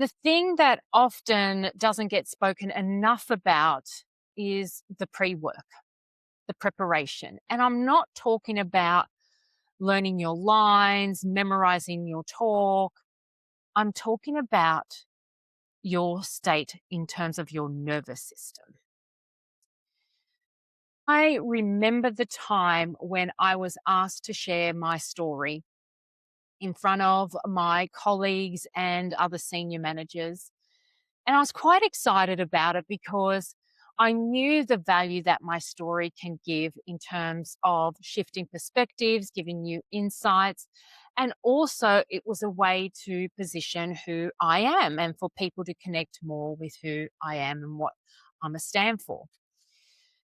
The thing that often doesn't get spoken enough about is the pre work, the preparation. And I'm not talking about learning your lines, memorizing your talk. I'm talking about your state in terms of your nervous system. I remember the time when I was asked to share my story in front of my colleagues and other senior managers. And I was quite excited about it because I knew the value that my story can give in terms of shifting perspectives, giving you insights. And also, it was a way to position who I am and for people to connect more with who I am and what I'm a stand for.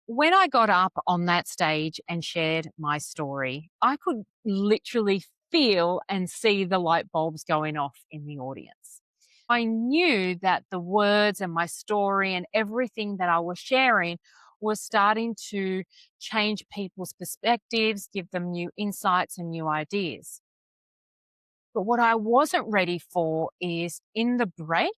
When I got up on that stage and shared my story, I could literally feel and see the light bulbs going off in the audience. I knew that the words and my story and everything that I was sharing was starting to change people's perspectives, give them new insights and new ideas. But what I wasn't ready for is in the break,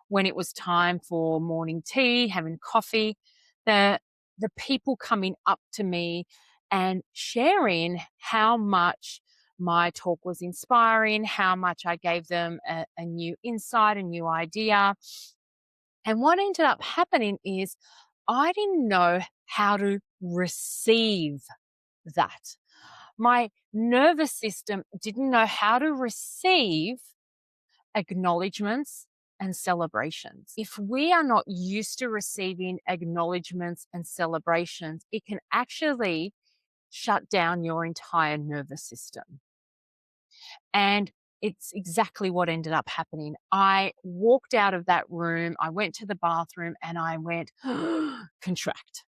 when it was time for morning tea, having coffee, the the people coming up to me and sharing how much my talk was inspiring, how much I gave them a new insight, a new idea. And what ended up happening is I didn't know how to receive that. My nervous system didn't know how to receive acknowledgements and celebrations. If we are not used to receiving acknowledgements and celebrations, it can actually shut down your entire nervous system. And it's exactly what ended up happening. I walked out of that room, I went to the bathroom and I went, contract.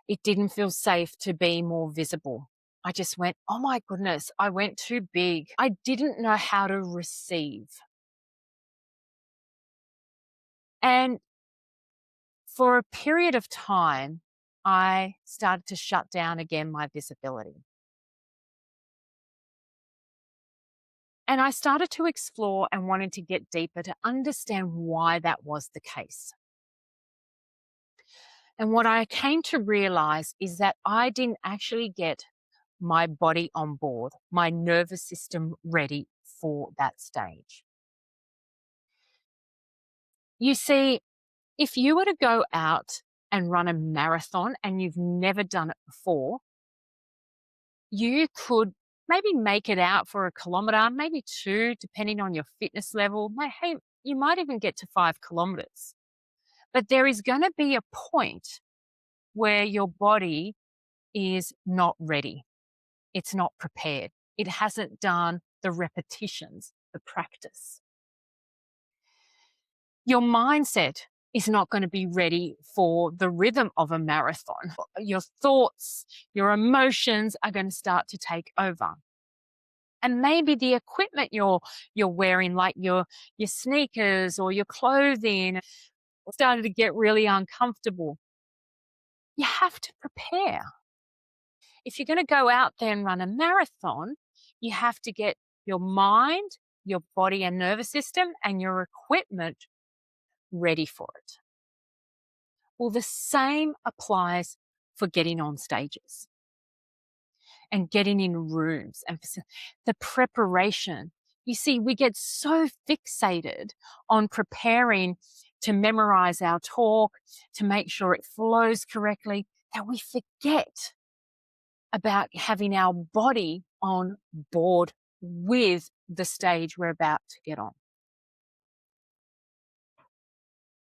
It didn't feel safe to be more visible. I just went, oh my goodness, I went too big. I didn't know how to receive. And for a period of time, I started to shut down again my visibility. And I started to explore and wanted to get deeper to understand why that was the case. And what I came to realize is that I didn't actually get my body on board, my nervous system ready for that stage. You see, if you were to go out and run a marathon and you've never done it before, you could maybe make it out for a kilometer, maybe two, depending on your fitness level. Hey, you might even get to 5 kilometers. But there is going to be a point where your body is not ready. It's not prepared. It hasn't done the repetitions, the practice. Your mindset is not going to be ready for the rhythm of a marathon. Your thoughts, your emotions are going to start to take over. And maybe the equipment you're wearing, like your sneakers or your clothing, started to get really uncomfortable. You have to prepare. If you're going to go out there and run a marathon, you have to get your mind, your body and nervous system, and your equipment ready for it. Well, the same applies for getting on stages and getting in rooms and the preparation. You see, we get so fixated on preparing to memorize our talk, to make sure it flows correctly, that we forget about having our body on board with the stage we're about to get on.